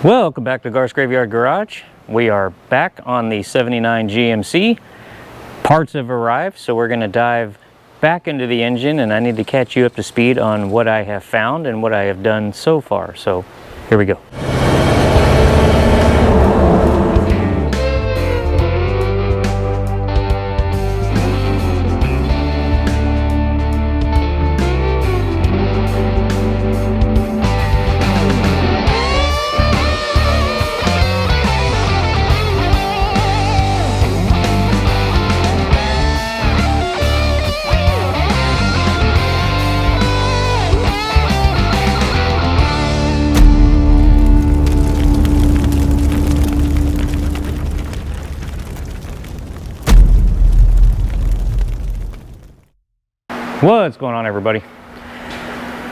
Welcome back to Garth's Graveyard Garage. We are back on the 79 GMC. Parts have arrived, so we're going to dive back into the engine, and I need to catch you up to speed on what I have found and what I have done so far. So here we go. What's going on, everybody?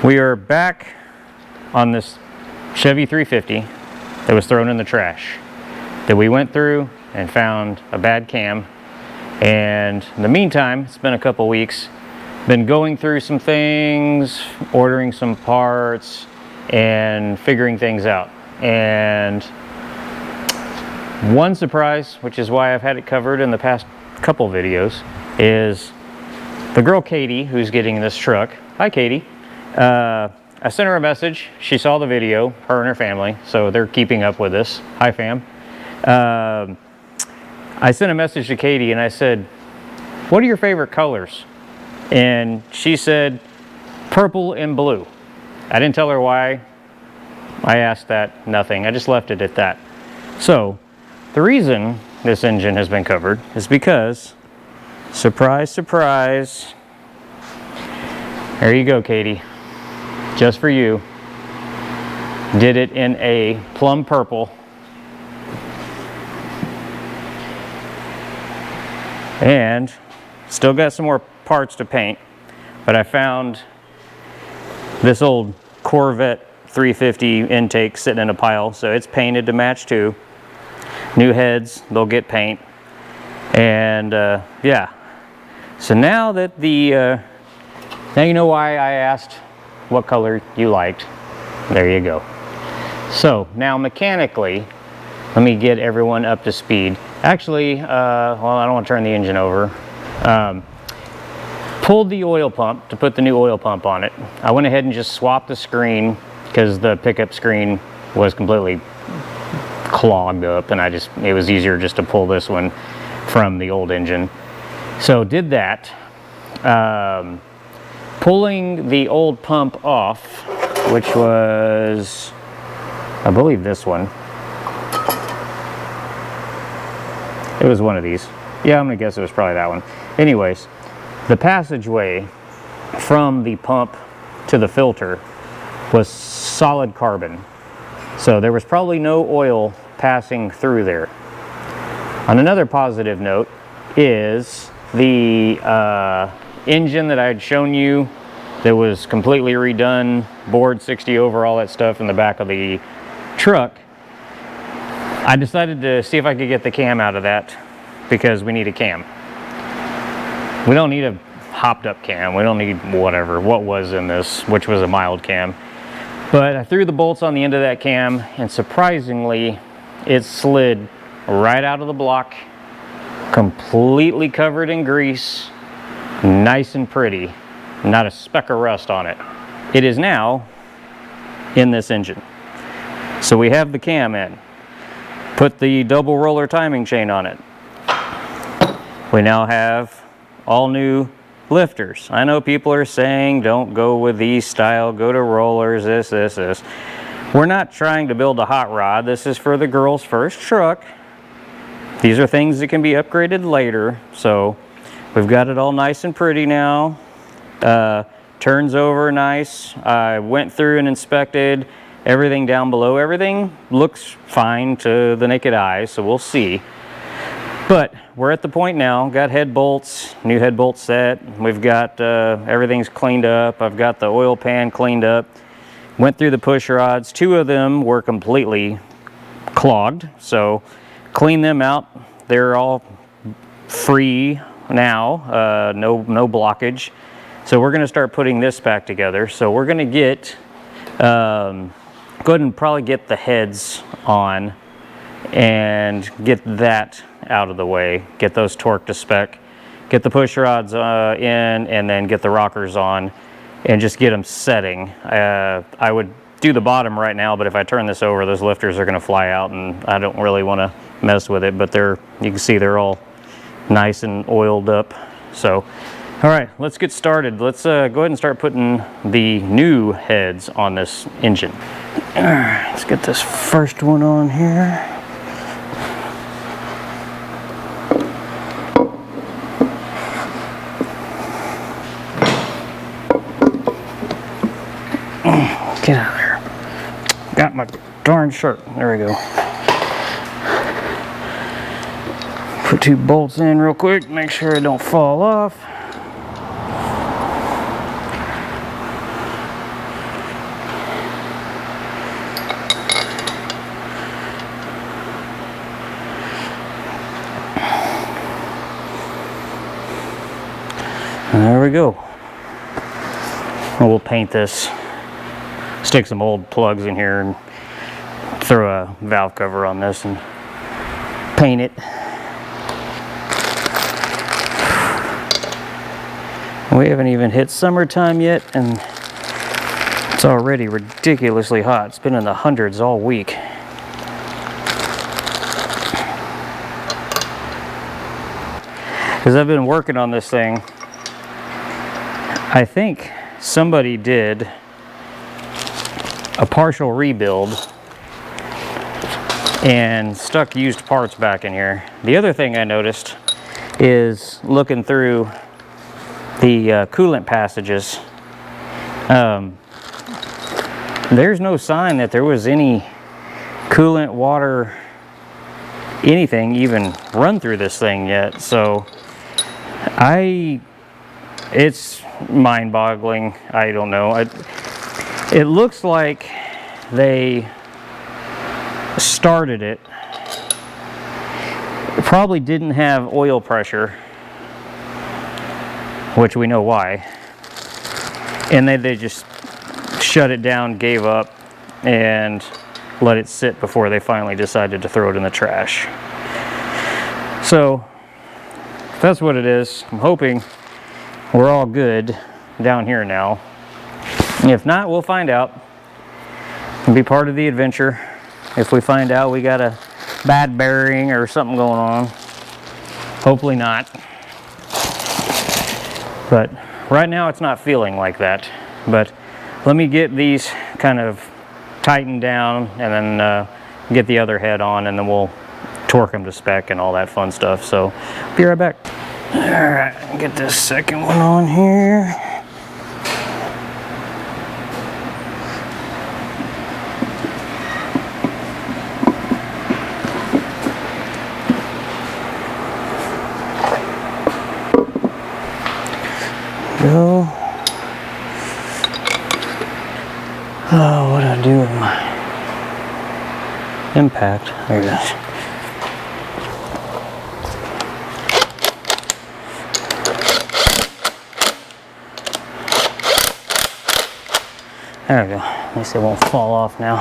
We are back on this Chevy 350 that was thrown in the trash, that we went through and found a bad cam. And in the meantime, it's been a couple weeks, been going through some things, ordering some parts and figuring things out. And one surprise, which is why I've had it covered in the past couple videos, is the girl Katie, who's getting this truck. Hi, Katie. I sent her a message. She saw the video, her and her family, so they're keeping up with this. Hi, fam. I sent a message to Katie and I said, what are your favorite colors? And she said, purple and blue. I didn't tell her why I asked that, nothing. I just left it at that. So the reason this engine has been covered is because, surprise, surprise. There you go, Katie. Just for you. Did it in a plum purple. And still got some more parts to paint, but I found this old Corvette 350 intake sitting in a pile, so it's painted to match too. New heads, they'll get paint. And yeah. So now that now you know why I asked what color you liked. There you go. So now mechanically, let me get everyone up to speed. Actually, well, I don't want to turn the engine over. Pulled the oil pump to put the new oil pump on it. I went ahead and just swapped the screen because the pickup screen was completely clogged up, and it was easier just to pull this one from the old engine. So did that. Pulling the old pump off, which was, I believe, this one. It was one of these. Yeah, I'm gonna guess it was probably that one. Anyways, the passageway from the pump to the filter was solid carbon. So there was probably no oil passing through there. On another positive note is the engine that I had shown you that was completely redone, board 60 over, all that stuff in the back of the truck. I decided to see if I could get the cam out of that because we need a cam. We don't need a hopped up cam. We don't need what was in this, which was a mild cam. But I threw the bolts on the end of that cam, and surprisingly, it slid right out of the block, completely covered in grease, nice and pretty, not a speck of rust on it. It is now in this engine. So we have the cam in. Put the double roller timing chain on it. We now have all new lifters. I know people are saying don't go with these style, go to rollers, this. We're not trying to build a hot rod. This is for the girl's first truck. These are things that can be upgraded later. So we've got it all nice and pretty now. Turns over nice. I went through and inspected everything down below. Everything looks fine to the naked eye, so we'll see. But we're at the point now, got head bolts, new head bolt set. We've got everything's cleaned up. I've got the oil pan cleaned up. Went through the push rods. 2 of them were completely clogged, so clean them out. They're all free now, no blockage. So we're going to start putting this back together. So we're going to get go ahead and probably get the heads on and get that out of the way. Get those torqued to spec. Get the push rods in, and then get the rockers on and just get them setting. I would do the bottom right now, but if I turn this over, those lifters are going to fly out, and I don't really want to mess with it. But you can see they're all nice and oiled up. So, all right, let's get started. Let's go ahead and start putting the new heads on this engine. All right, let's get this first one on here. Get out of there. Got my darn shirt. There we go. Put 2 bolts in real quick, make sure it don't fall off. And there we go. And we'll paint this. Stick some old plugs in here and throw a valve cover on this and paint it. We haven't even hit summertime yet, and it's already ridiculously hot. It's been in the hundreds all week. Because I've been working on this thing, I think somebody did a partial rebuild and stuck used parts back in here. The other thing I noticed is looking through the coolant passages, there's no sign that there was any coolant, water, anything even run through this thing yet. So it's mind-boggling. I don't know. It looks like they started it. Probably didn't have oil pressure, which we know why. And they just shut it down, gave up, and let it sit before they finally decided to throw it in the trash. So that's what it is. I'm hoping we're all good down here now. If not, we'll find out. It'll be part of the adventure. If we find out we got a bad bearing or something going on. Hopefully not. But right now it's not feeling like that. But let me get these kind of tightened down and then get the other head on, and then we'll torque them to spec and all that fun stuff. So be right back. All right, get this second one on here. Go. Oh, what did I do with my impact? There it is. There we go. At least it won't fall off now.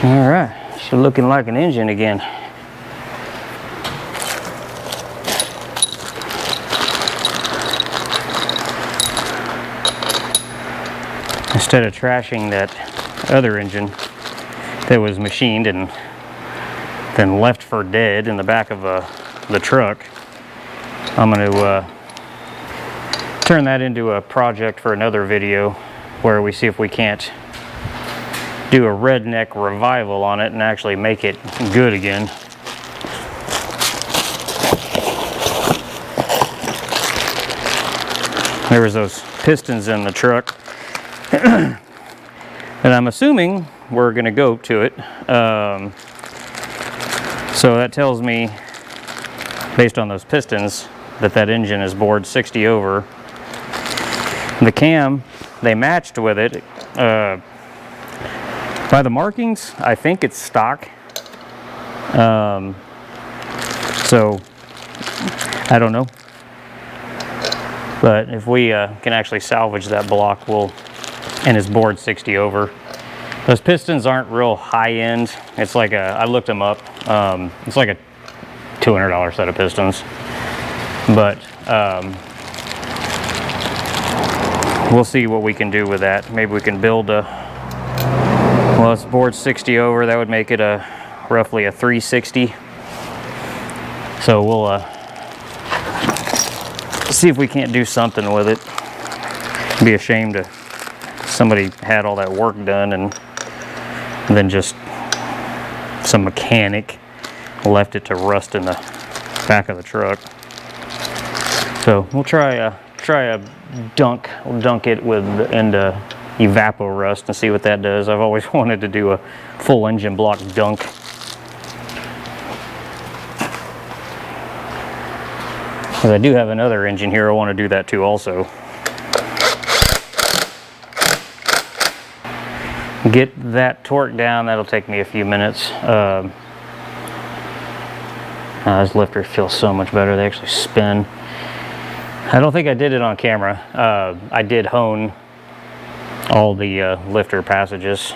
All right, she's looking like an engine again. Instead of trashing that other engine that was machined and then left for dead in the back of the truck, I'm going to turn that into a project for another video where we see if we can't do a redneck revival on it and actually make it good again. There was those pistons in the truck. And I'm assuming we're going to go to it. So that tells me, based on those pistons, that engine is bored 60 over. The cam, they matched with it. By the markings, I think it's stock. So I don't know. But if we can actually salvage that block, and it's bored 60 over, Those pistons aren't real high end. It's like I looked them up. It's like a $200 set of pistons. But we'll see what we can do with that. Maybe we can build a, well, it's bored 60 over. That would make it roughly a 360. So we'll see if we can't do something with it. It'd be a shame to somebody had all that work done and then just some mechanic left it to rust in the back of the truck. So we'll try a dunk. We'll dunk it with into evapor rust and see what that does. I've always wanted to do a full engine block dunk. Because I do have another engine here I want to do that too also. Get that torque down, that'll take me a few minutes. Those lifters feel so much better, they actually spin. I don't think I did it on camera. I did hone all the lifter passages,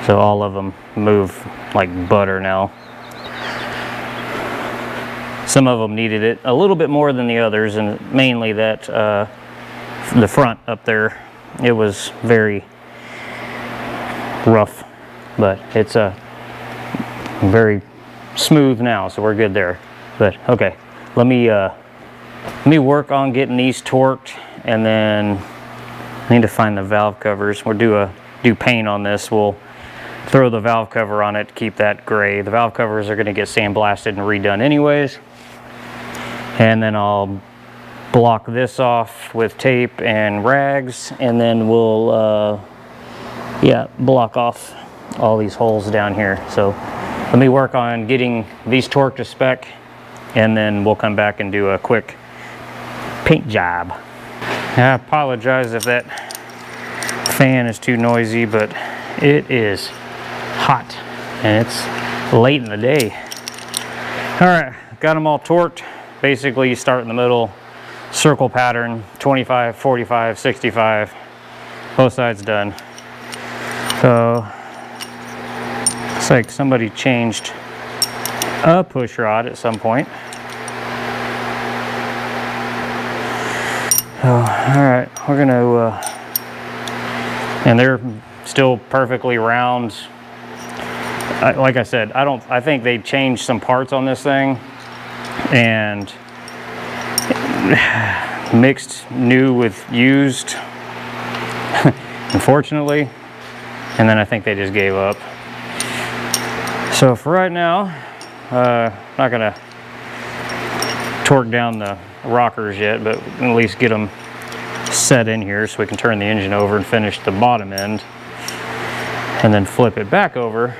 so all of them move like butter now. Some of them needed it a little bit more than the others, and mainly that the front up there, it was very rough, but it's very smooth now, so we're good there. But okay, let me work on getting these torqued, and then I need to find the valve covers. We'll do paint on this. We'll throw the valve cover on it to keep that gray. The valve covers are going to get sandblasted and redone anyways, and then I'll block this off with tape and rags, and then we'll block off all these holes down here. So let me work on getting these torqued to spec, and then we'll come back and do a quick paint job. I apologize if that fan is too noisy, but it is hot and it's late in the day. All right, got them all torqued. Basically, you start in the middle, circle pattern, 25, 45, 65, both sides done. So looks like somebody changed a push rod at some point. Oh, all right, we're gonna, and they're still perfectly round. Like I said, I think they changed some parts on this thing and mixed new with used, unfortunately. And then I think they just gave up. So for right now, not gonna torque down the rockers yet, but at least get them set in here so we can turn the engine over and finish the bottom end, and then flip it back over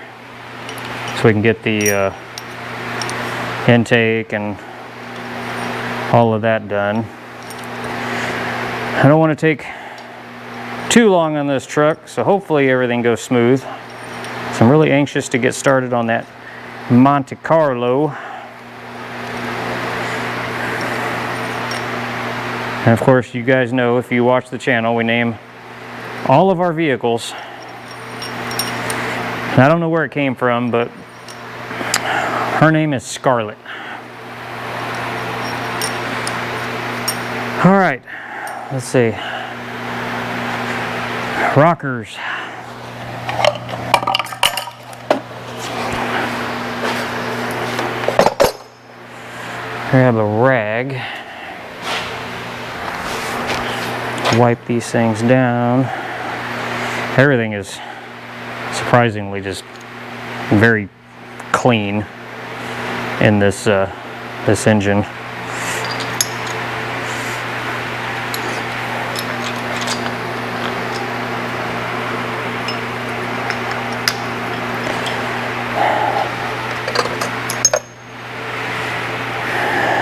so we can get the intake and all of that done. I don't want to take too long on this truck, so hopefully everything goes smooth. So I'm really anxious to get started on that Monte Carlo. And of course, you guys know, if you watch the channel, we name all of our vehicles. And I don't know where it came from, but her name is Scarlett. All right, let's see. Rockers. Grab a rag. Wipe these things down. Everything is surprisingly just very clean in this this engine.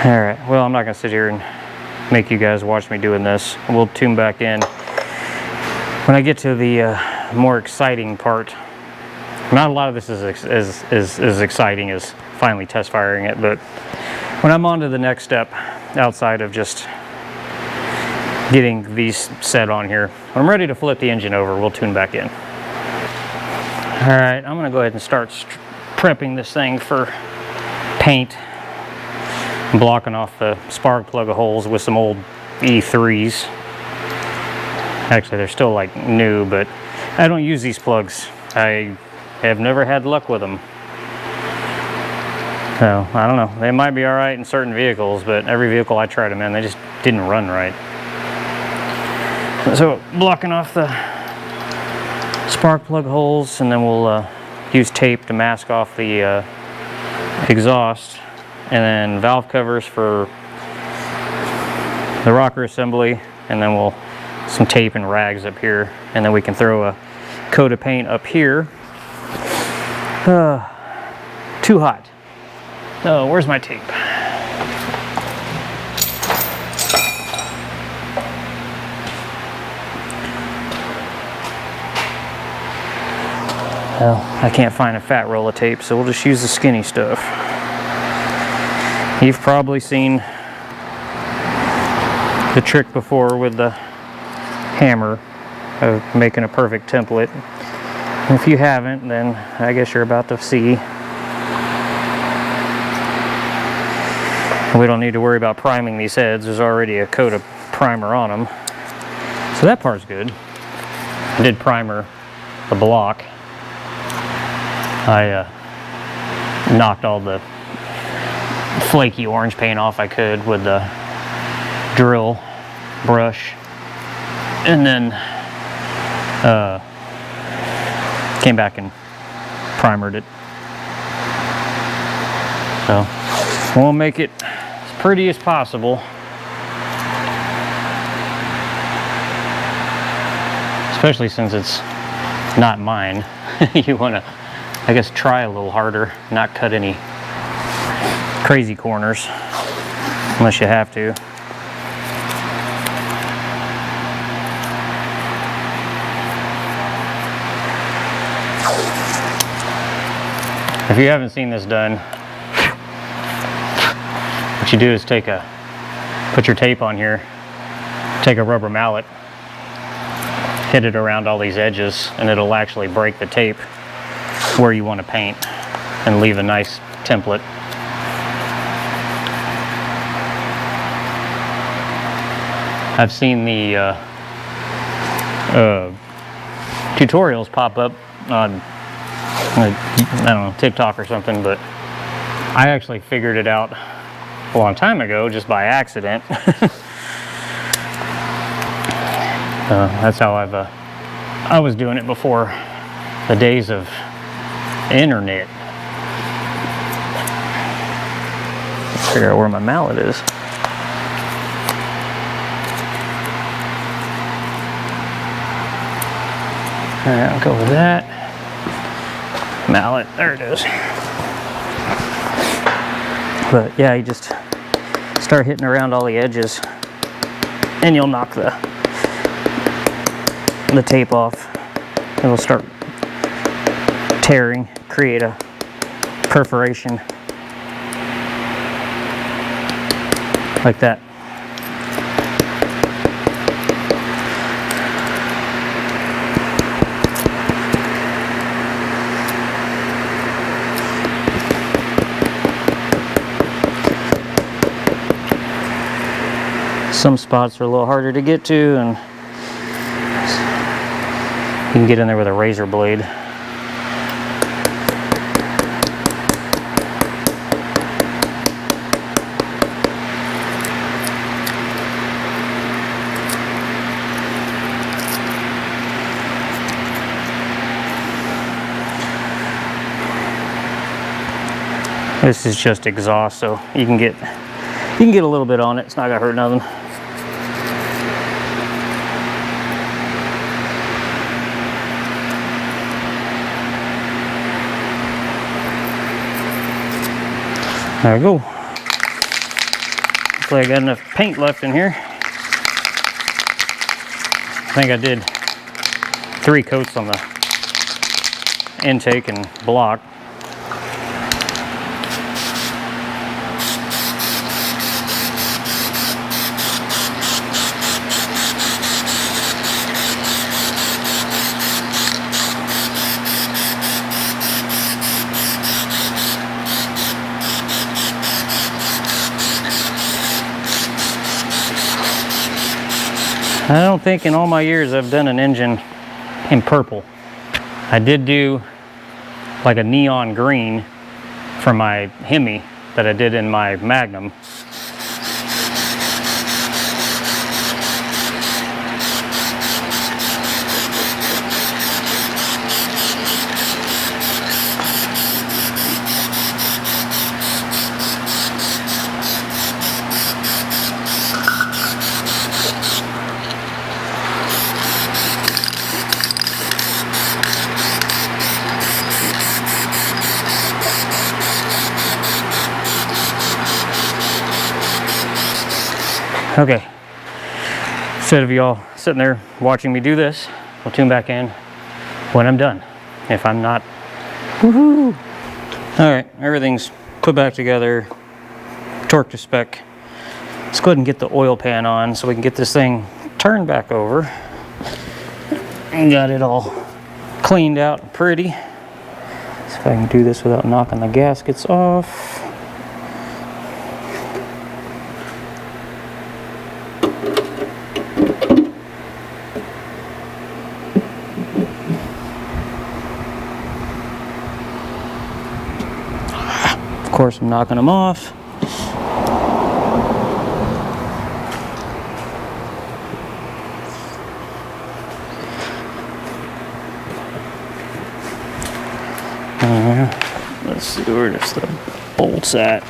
All right, well, I'm not gonna sit here and make you guys watch me doing this. We'll tune back in when I get to the more exciting part. Not a lot of this is as exciting as finally test firing it, but when I'm on to the next step outside of just getting these set on here, when I'm ready to flip the engine over, we'll tune back in. Alright, I'm going to go ahead and start prepping this thing for paint. I'm blocking off the spark plug holes with some old E3s. Actually, they're still like new, but I don't use these plugs. I have never had luck with them. So, I don't know. They might be alright in certain vehicles, but every vehicle I tried them in, they just didn't run right. So, blocking off the spark plug holes, and then we'll use tape to mask off the exhaust, and then valve covers for the rocker assembly, and then we'll some tape and rags up here, and then we can throw a coat of paint up here. Too hot. Oh, where's my tape? Well, I can't find a fat roll of tape, so we'll just use the skinny stuff. You've probably seen the trick before with the hammer of making a perfect template. And if you haven't, then I guess you're about to see. We don't need to worry about priming these heads. There's already a coat of primer on them. So that part's good. I did primer the block. I knocked all the flaky orange paint off I could with the drill brush, and then came back and primered it. So we'll make it as pretty as possible. Especially since it's not mine. You want to, I guess, try a little harder, not cut any crazy corners unless you have to. If you haven't seen this done, what you do is put your tape on here, take a rubber mallet, hit it around all these edges, and it'll actually break the tape where you want to paint and leave a nice template. I've seen the tutorials pop up on, I don't know, TikTok or something, but I actually figured it out a long time ago just by accident. That's how I was doing it before the days of internet. Let's figure out where my mallet is. Alright, I'll go with that. Mallet, there it is. But yeah, you just start hitting around all the edges and you'll knock the tape off. It'll start tearing, create a perforation like that. Some spots are a little harder to get to, and you can get in there with a razor blade. This is just exhaust, so you can get a little bit on it. It's not gonna hurt nothing. There we go. Hopefully I got enough paint left in here. I think I did 3 coats on the intake and block. I don't think in all my years I've done an engine in purple. I did do like a neon green for my Hemi that I did in my Magnum. Okay, instead of y'all sitting there watching me do this, we'll tune back in when I'm done. If I'm not, woohoo! All right, everything's put back together, torque to spec. Let's go ahead and get the oil pan on so we can get this thing turned back over. And got it all cleaned out and pretty. See if I can do this without knocking the gaskets off. Of course, I'm knocking them off. Let's see where does the bolts at.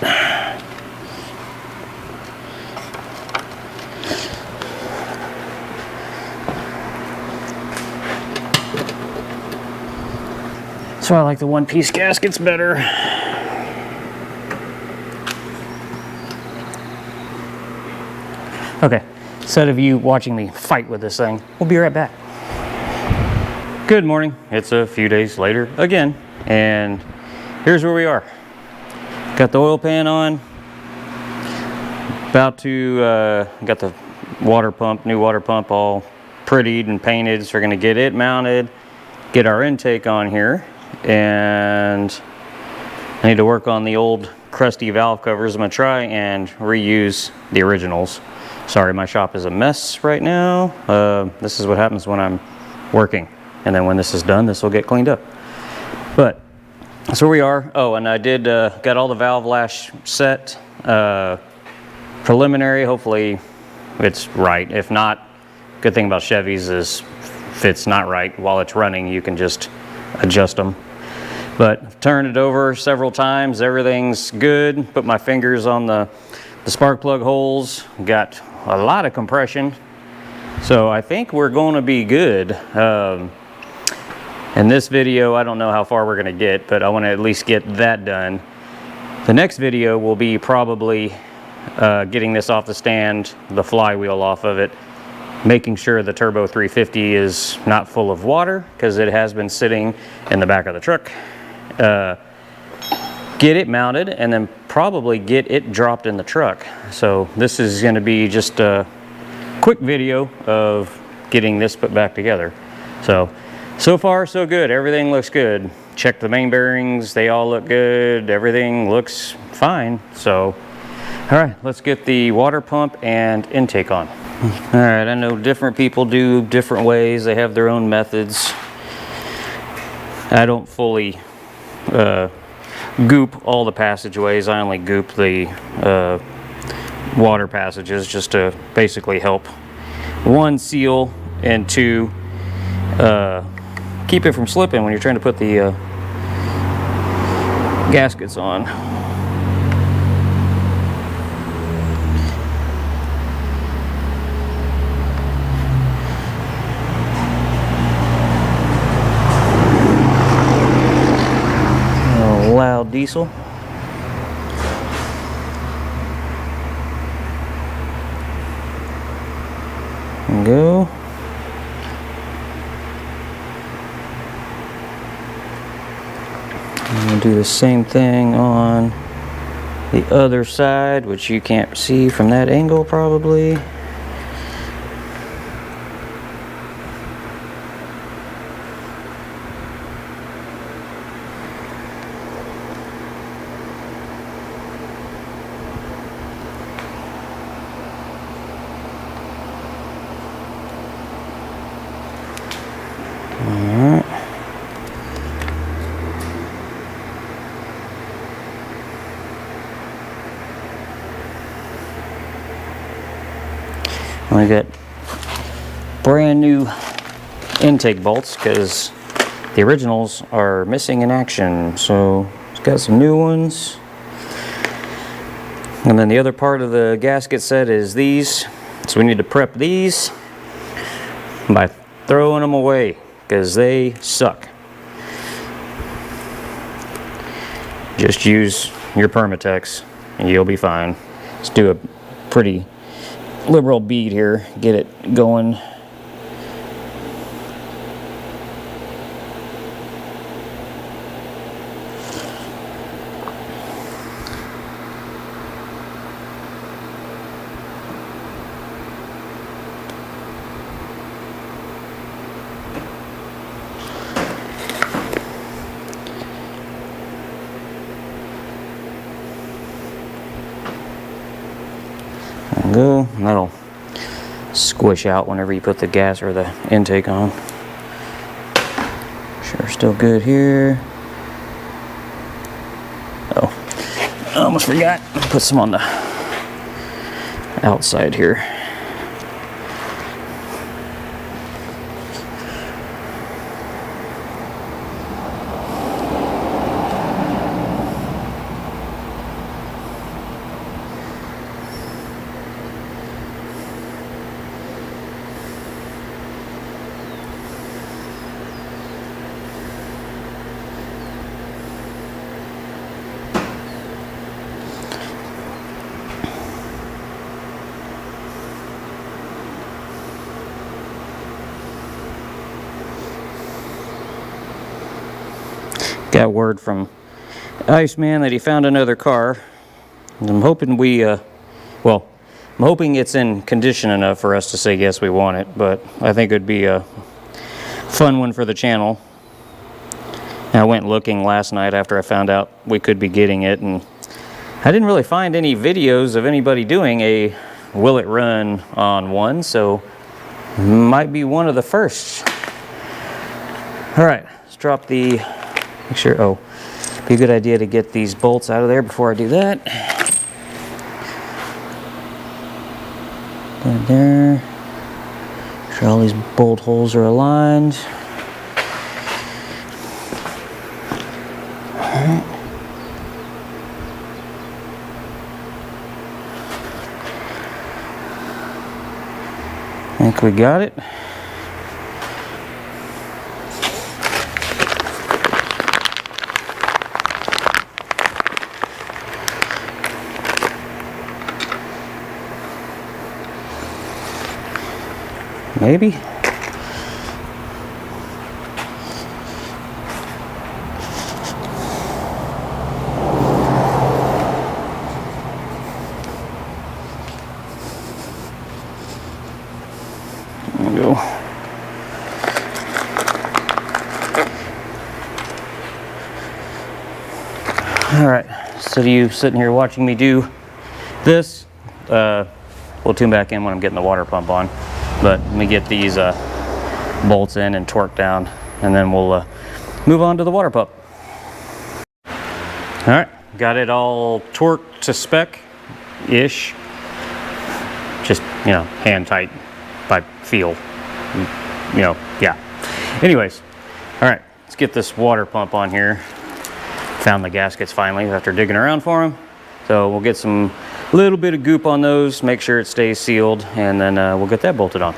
So I like the one-piece gaskets better. Okay, instead of you watching me fight with this thing, we'll be right back. Good morning. It's a few days later again, and here's where we are. Got the oil pan on. About to, got the water pump, new water pump all prettied and painted. So we're gonna get it mounted, get our intake on here, and I need to work on the old crusty valve covers. I'm gonna try and reuse the originals. Sorry, my shop is a mess right now. This is what happens when I'm working. And then when this is done, this will get cleaned up. But, that's where we are. Oh, and I did, got all the valve lash set. Preliminary, hopefully it's right. If not, good thing about Chevys is if it's not right while it's running, you can just adjust them. But I've turned it over several times. Everything's good. Put my fingers on the spark plug holes. Got a lot of compression. So I think we're going to be good. In this video, I don't know how far we're going to get, but I want to at least get that done. The next video will be probably getting this off the stand, the flywheel off of it, making sure the Turbo 350 is not full of water, because it has been sitting in the back of the truck. Get it mounted, and then probably get it dropped in the truck. So this is going to be just a quick video of getting this put back together. So far so good. Everything looks good. Check the main bearings, they all look good. Everything looks fine. So all right, let's get the water pump and intake on. All right, I know different people do different ways. They have their own methods. I don't fully goop all the passageways. I only goop the water passages just to basically help, one, seal, and two, keep it from slipping when you're trying to put the gaskets on. A loud diesel. And go. I'm going to do the same thing on the other side, which you can't see from that angle probably. I got brand new intake bolts because the originals are missing in action. So it's got some new ones. And then the other part of the gasket set is these. So we need to prep these by throwing them away because they suck. Just use your Permatex and you'll be fine. Let's do a pretty liberal bead here, get it going. Go, and that'll squish out whenever you put the gas or the intake on. Sure, still good here. Oh, I almost forgot. Put some on the outside here. Got word from Iceman that he found another car. And I'm hoping I'm hoping it's in condition enough for us to say yes, we want it, but I think it would be a fun one for the channel. And I went looking last night after I found out we could be getting it, and I didn't really find any videos of anybody doing a will it run on one, so might be one of the first. All right, let's drop the, make sure, oh, be a good idea to get these bolts out of there before I do that. Right there. Make sure all these bolt holes are aligned. Alright. I think we got it. Maybe. There we go. All right, instead of you sitting here watching me do this, we'll tune back in when I'm getting the water pump on. But let me get these bolts in and torque down, and then we'll move on to the water pump. All right, got it all torqued to spec-ish. Just, you know, hand tight by feel. You know, yeah. Anyways, all right, let's get this water pump on here. Found the gaskets finally after digging around for them. So we'll get some little bit of goop on those, make sure it stays sealed, and then we'll get that bolted on.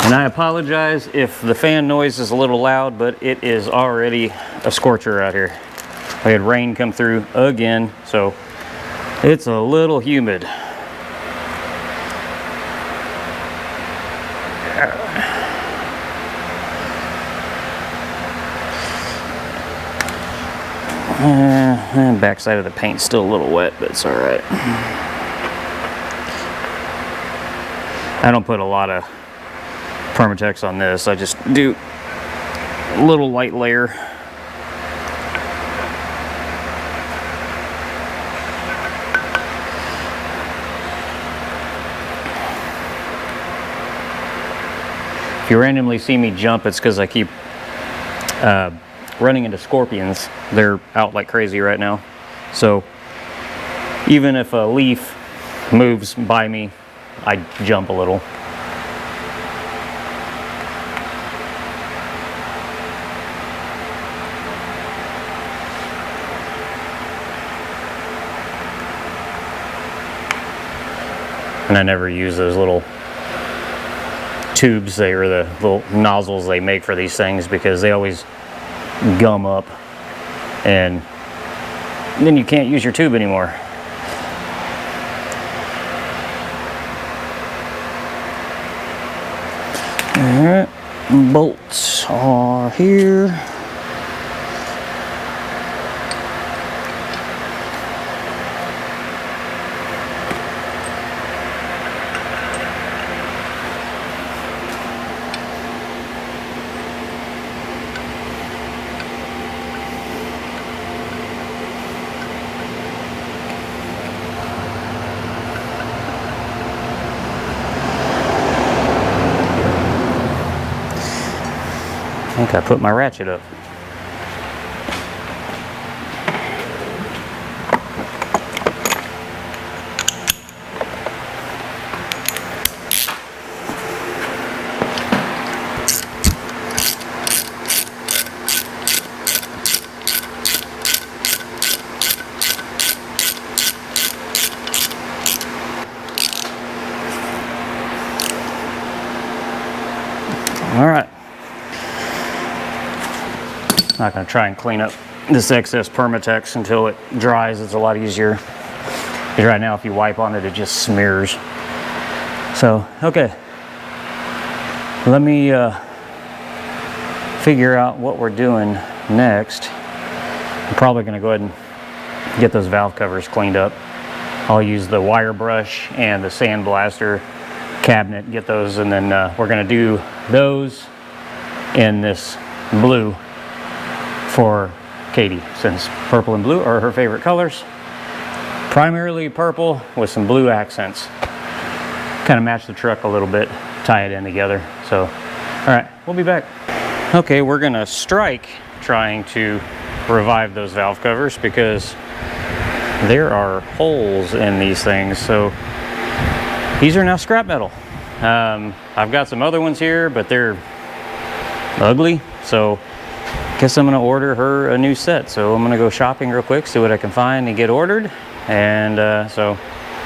And I apologize if the fan noise is a little loud, but it is already a scorcher out here. We had rain come through again, so it's a little humid. And backside of the paint's still a little wet, but it's all right. I don't put a lot of Permatex on this. I just do a little light layer. If you randomly see me jump, it's because I keep running into scorpions. They're out like crazy right now. So even if a leaf moves by me, I jump a little. And I never use those little tubes or the little nozzles they make for these things, because they always gum up and then you can't use your tube anymore. Alright, bolts are here. I think I put my ratchet up. All right. Not going to try and clean up this excess Permatex until it dries. It's a lot easier. Because right now, if you wipe on it, it just smears. So, okay. Let me figure out what we're doing next. I'm probably going to go ahead and get those valve covers cleaned up. I'll use the wire brush and the sandblaster cabinet, get those, and then we're going to do those in this blue for Katie, since purple and blue are her favorite colors. Primarily purple with some blue accents. Kind of match the truck a little bit, tie it in together. So, all right, we'll be back. Okay, we're gonna strike trying to revive those valve covers because there are holes in these things. So these are now scrap metal. I've got some other ones here, but they're ugly. So guess I'm gonna order her a new set. So I'm gonna go shopping real quick, see what I can find and get ordered. And so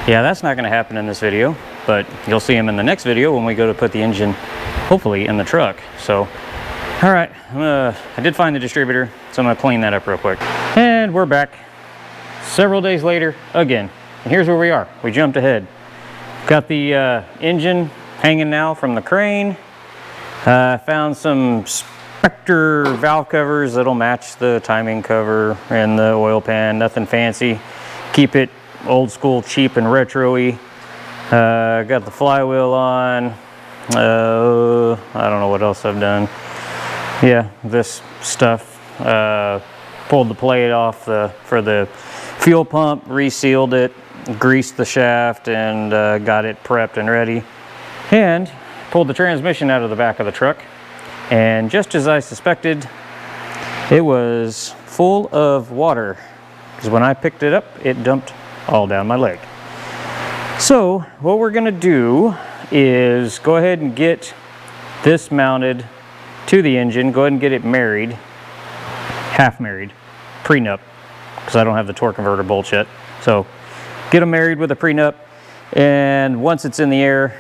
yeah, that's not gonna happen in this video, but you'll see him in the next video when we go to put the engine, hopefully, in the truck. So, all right, I did find the distributor, so I'm gonna clean that up real quick. And we're back several days later again. And here's where we are. We jumped ahead. Got the engine hanging now from the crane. Found some Spectre valve covers that'll match the timing cover and the oil pan. Nothing fancy. Keep it old school, cheap and retro-y. Got the flywheel on. I don't know what else I've done. Yeah, this stuff. Pulled the plate off for the fuel pump, resealed it, greased the shaft, and got it prepped and ready. And pulled the transmission out of the back of the truck. And just as I suspected, it was full of water. Because when I picked it up, it dumped all down my leg. So what we're gonna do is go ahead and get this mounted to the engine. Go ahead and get it married, half married, prenup, because I don't have the torque converter bolts yet. So get them married with a prenup. And once it's in the air,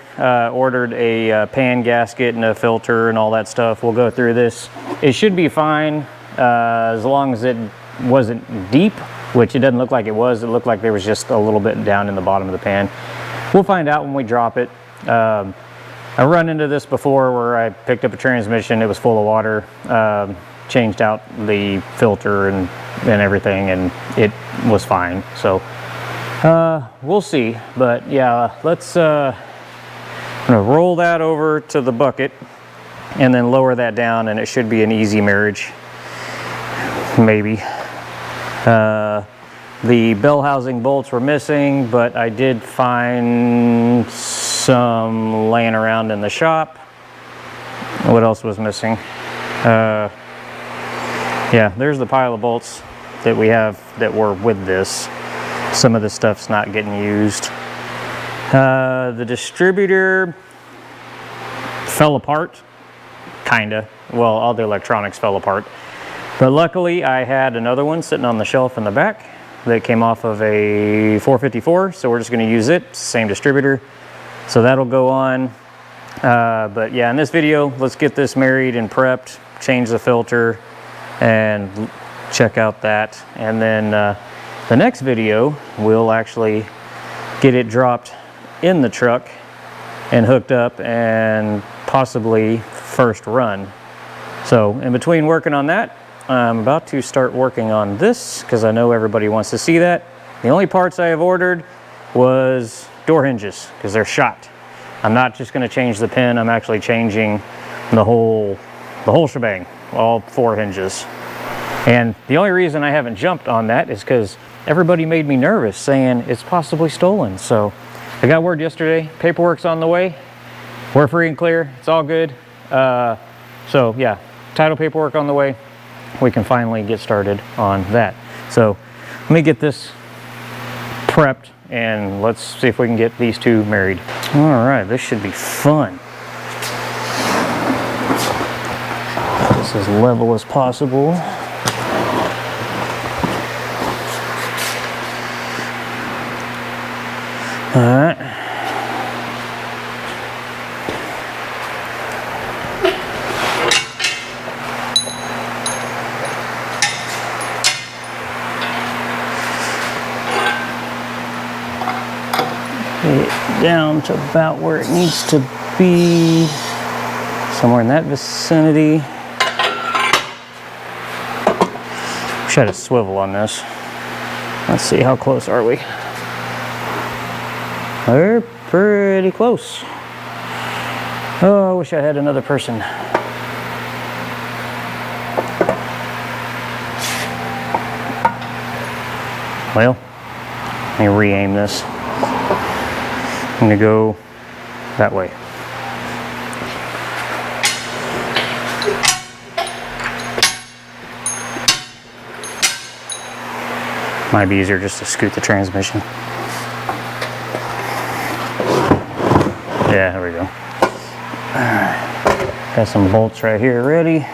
ordered a pan gasket and a filter and all that stuff. We'll go through this. It should be fine as long as it wasn't deep, which it doesn't look like it was. It looked like there was just a little bit down in the bottom of the pan. We'll find out when we drop it. I run into this before where I picked up a transmission. It was full of water. Changed out the filter and everything, and it was fine. So we'll see. But yeah, let's I'm gonna roll that over to the bucket and then lower that down, and it should be an easy marriage, maybe. The bell housing bolts were missing, but I did find some laying around in the shop. What else was missing? Yeah, there's the pile of bolts that we have that were with this. Some of the stuff's not getting used. The distributor fell apart, kinda. Well, all the electronics fell apart. But luckily I had another one sitting on the shelf in the back that came off of a 454, so we're just gonna use it, same distributor. So that'll go on. But yeah, in this video, let's get this married and prepped, change the filter, and check out that. And then the next video, we'll actually get it dropped in the truck and hooked up and possibly first run. So in between working on that, I'm about to start working on this because I know everybody wants to see that. The only parts I have ordered was door hinges because they're shot. I'm not just going to change the pin, I'm actually changing the whole shebang, all 4 hinges. And the only reason I haven't jumped on that is because everybody made me nervous saying it's possibly stolen. So I got word yesterday, paperwork's on the way. We're free and clear, it's all good. So yeah, title paperwork on the way. We can finally get started on that. So let me get this prepped and let's see if we can get these two married. All right, this should be fun. This as level as possible. All right. Get it down to about where it needs to be, somewhere in that vicinity. Wish I had a swivel on this. Let's see, how close are we? We're pretty close. Oh, I wish I had another person. Well, let me re-aim this. I'm gonna go that way. Might be easier just to scoot the transmission. Yeah, there we go. Alright, got some bolts right here ready.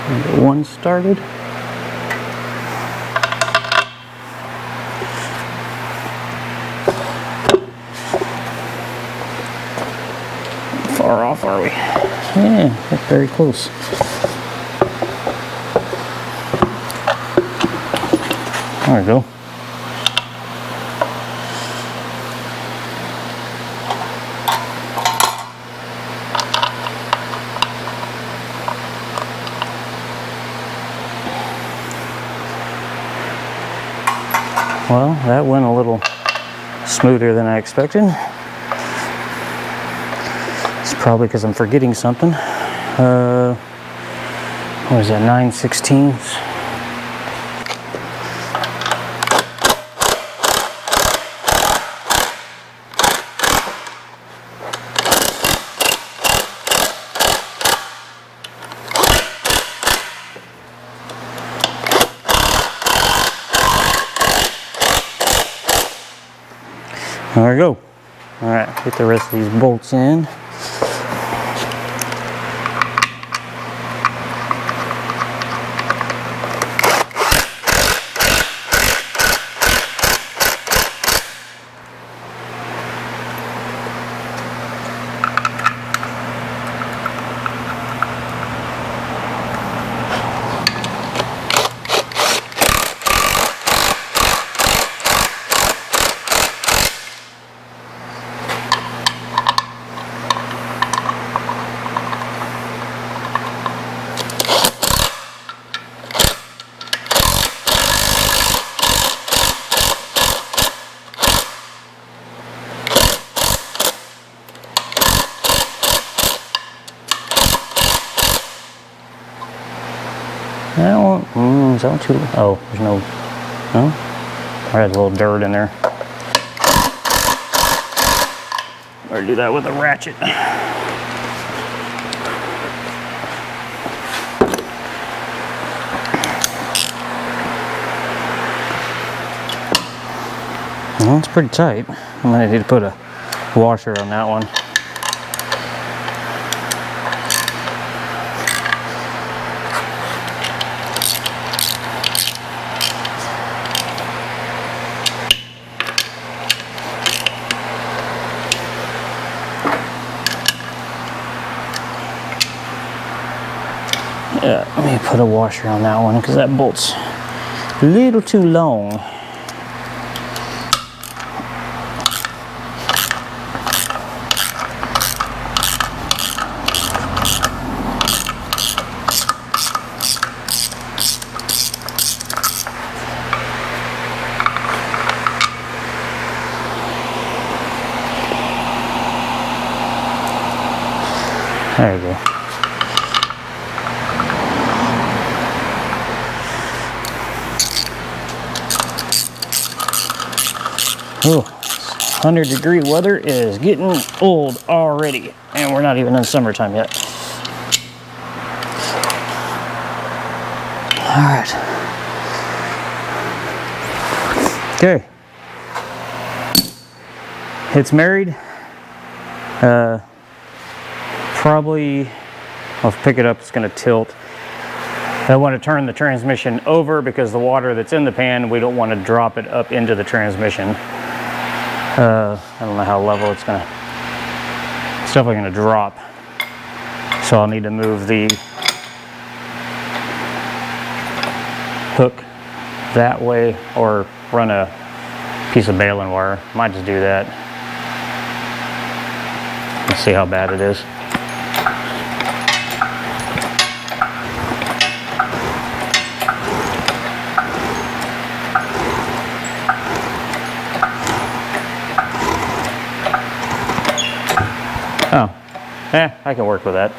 Get one started. Far off are we? Yeah, that's very close. There we go. Well, that went a little smoother than I expected. It's probably because I'm forgetting something. What is that, 9/16ths? There we go. All right, get the rest of these bolts in. That one, is that one too? Oh, there's no, no? I had a little dirt in there. Or do that with a ratchet. Well, it's pretty tight. I'm gonna need to put a washer on that one. Yeah, let me put a washer on that one because that bolt's a little too long. There you go. Ooh, 100-degree weather is getting old already, and we're not even in summertime yet. All right. Okay. It's married. Probably, I'll pick it up, it's going to tilt. I want to turn the transmission over because the water that's in the pan, we don't want to drop it up into the transmission. I don't know how level it's definitely going to drop. So I'll need to move the hook that way or run a piece of baling wire. Might just do that. Let's see how bad it is. Oh, I can work with that.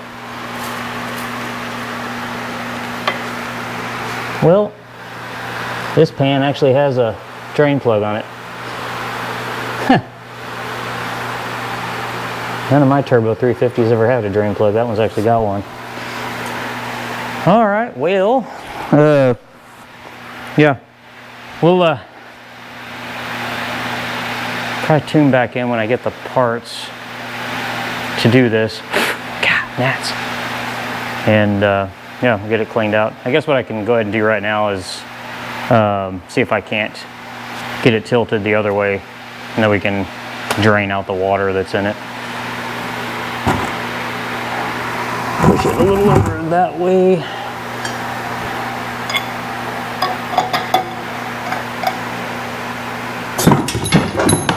Well, this pan actually has a drain plug on it. Huh. None of my Turbo 350s ever had a drain plug. That one's actually got one. All right, well, yeah, we'll try to tune back in when I get the parts to do this. God, gnats. And yeah, we'll get it cleaned out. I guess what I can go ahead and do right now is see if I can't get it tilted the other way, and then we can drain out the water that's in it. Push it a little over that way.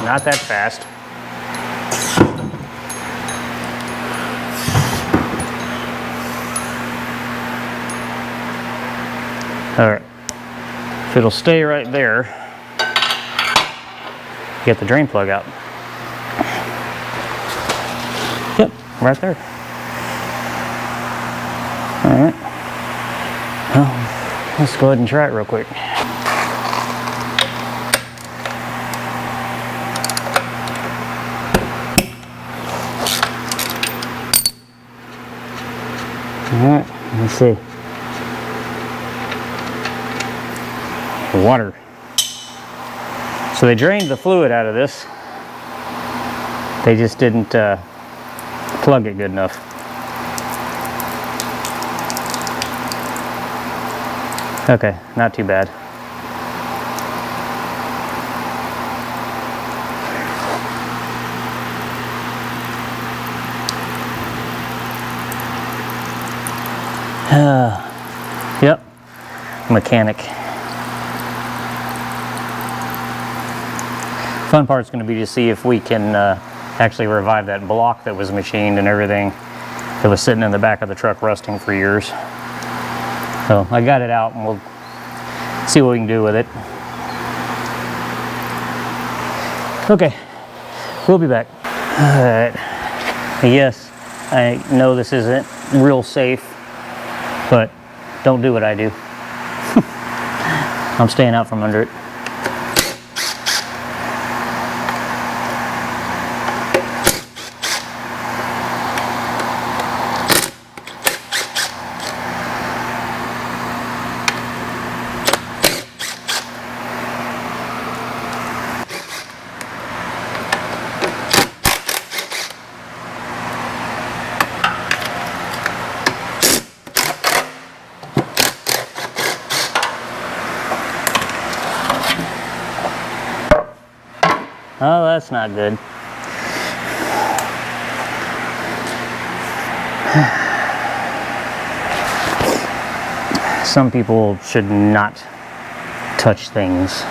Not that fast. All right, if it'll stay right there, get the drain plug out. Yep, right there. All right, well, let's go ahead and try it real quick. All right, let's see. Water. So they drained the fluid out of this. They just didn't plug it good enough. Okay, not too bad. Yep, mechanic. Fun part's going to be to see if we can actually revive that block that was machined and everything that was sitting in the back of the truck rusting for years. So I got it out and we'll see what we can do with it. Okay, we'll be back. Alright, yes, I know this isn't real safe, but don't do what I do. I'm staying out from under it. Oh, that's not good. Some people should not touch things.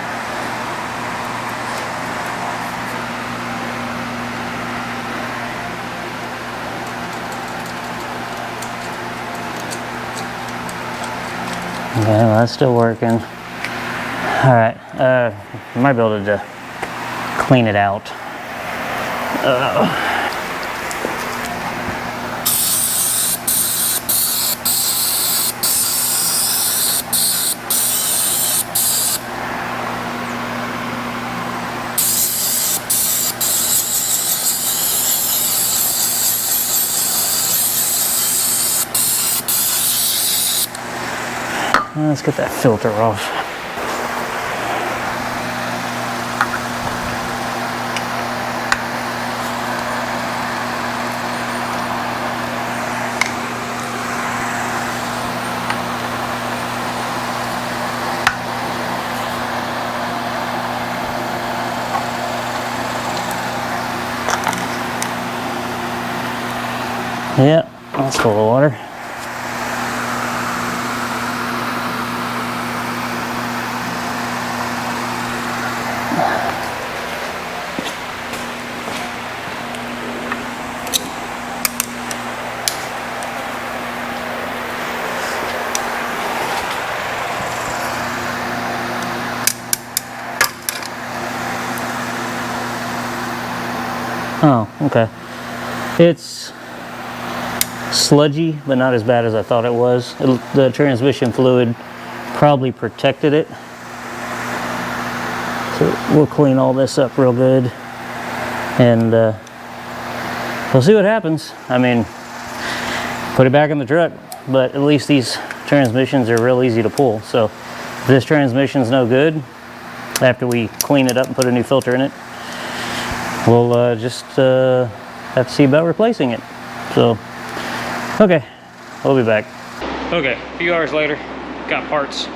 Okay, well, that's still working. All right, might be able to clean it out. Let's get that filter off. Yeah, that's full of water. Oh, okay. It's sludgy, but not as bad as I thought it was. The transmission fluid probably protected it. So we'll clean all this up real good, and we'll see what happens. I mean, put it back in the truck, but at least these transmissions are real easy to pull. So if this transmission's no good, after we clean it up and put a new filter in it, we'll just have to see about replacing it. So, okay, we'll be back. Okay, a few hours later, got parts.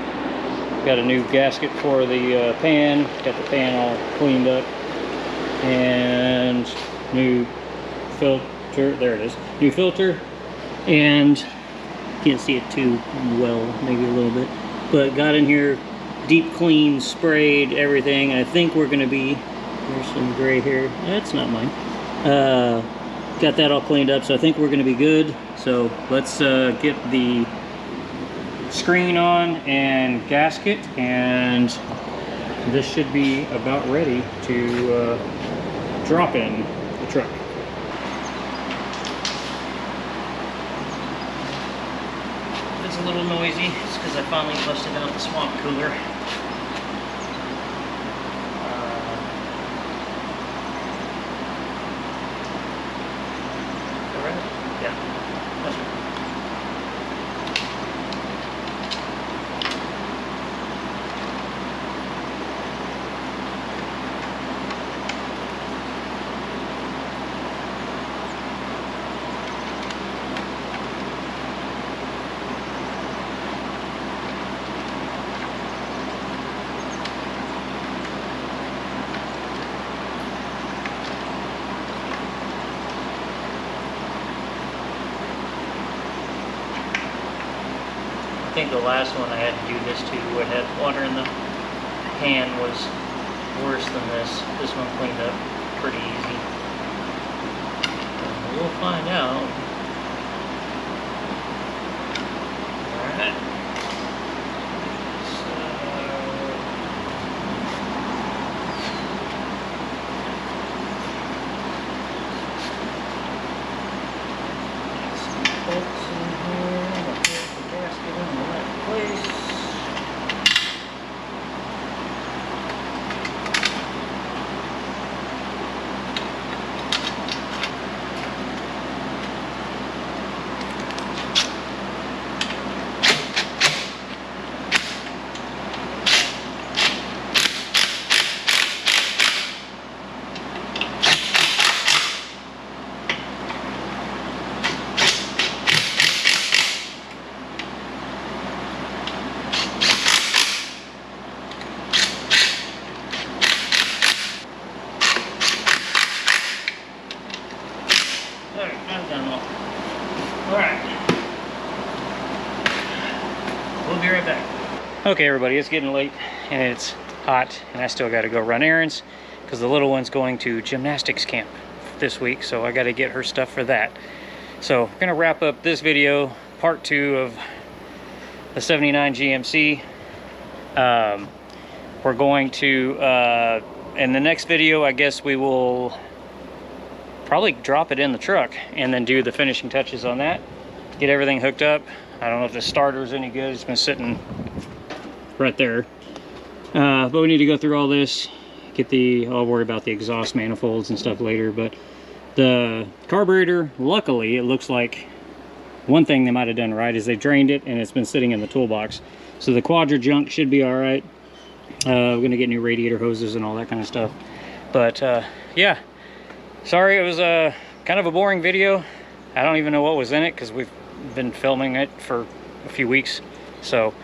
Got a new gasket for the pan, got the pan all cleaned up, and new filter, there it is, new filter, and can't see it too well, maybe a little bit, but got in here, deep clean, sprayed everything. I think we're gonna be, there's some gray here, that's not mine. Got that all cleaned up, so I think we're gonna be good. So let's get the screen on and gasket, and this should be about ready to drop in the truck. It's a little noisy. It's because I finally busted out the swamp cooler. I think the last one I had to do this to, what had water in the pan, was worse than this. This one cleaned up pretty easy. We'll find out. Alright. we'll be right back. Okay, everybody, it's getting late and it's hot, and I still got to go run errands because the little one's going to gymnastics camp this week, so I got to get her stuff for that. So I'm gonna wrap up this video, part 2 of the 79 GMC. We're going to in the next video, I guess we will probably drop it in the truck and then do the finishing touches on that, get everything hooked up. I don't know if the starter's any good, it's been sitting right there, but we need to go through all this, get the, I'll worry about the exhaust manifolds and stuff later. But the carburetor, luckily, it looks like one thing they might have done right is they drained it and it's been sitting in the toolbox. So the quadra junk should be all right. We're gonna get new radiator hoses and all that kind of stuff. But yeah, sorry, it was kind of a boring video. I don't even know what was in it because we've been filming it for a few weeks. So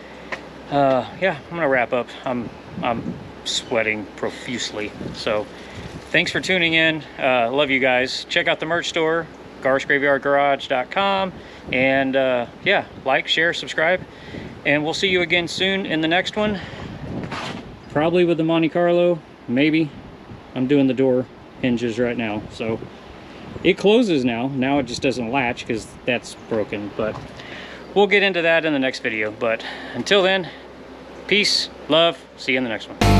yeah, I'm gonna wrap up. I'm sweating profusely. So thanks for tuning in. Love you guys. Check out the merch store, GARTH'sGraveyardGarage.com, and yeah, like, share, subscribe, and we'll see you again soon in the next one. Probably with the Monte Carlo, maybe. I'm doing the door hinges right now, so it closes now. Now it just doesn't latch because that's broken, but we'll get into that in the next video. But until then, peace, love, see you in the next one.